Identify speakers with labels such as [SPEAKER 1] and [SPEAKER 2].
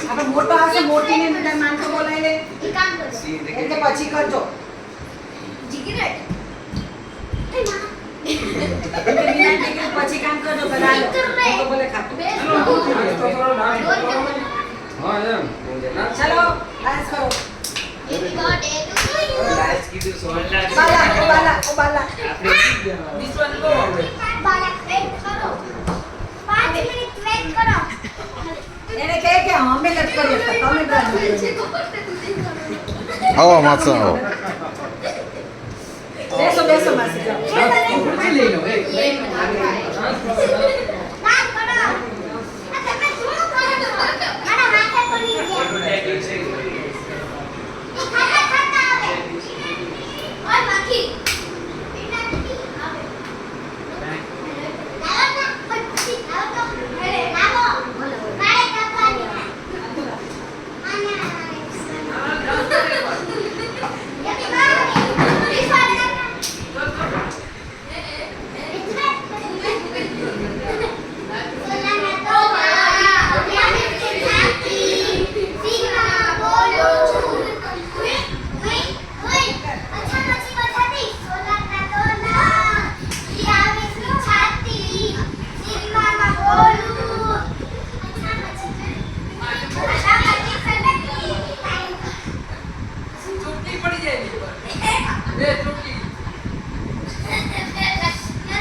[SPEAKER 1] આપણે મોટો આવશે મોટીને બધા માનતો બોલાય લે
[SPEAKER 2] એ કામ કરો
[SPEAKER 1] એટલે પછી કરજો
[SPEAKER 2] સિગરેટ
[SPEAKER 1] પછી કામ કરજો પેલા તો બોલે ખાતો
[SPEAKER 3] હા એમ
[SPEAKER 1] ચલો ડાન્સ કરો
[SPEAKER 2] હેપી બર્થડે ટુ યુ
[SPEAKER 3] લાઈસ કીધું સોલ્લા
[SPEAKER 1] બાલા
[SPEAKER 3] this one go હવે
[SPEAKER 2] બાલા વેઇટ કરો 5 મિનિટ વેઇટ કરો
[SPEAKER 1] એને કહે કે અમે નથી કરીએ તમે ડાન્સ
[SPEAKER 4] આવો માથા આવો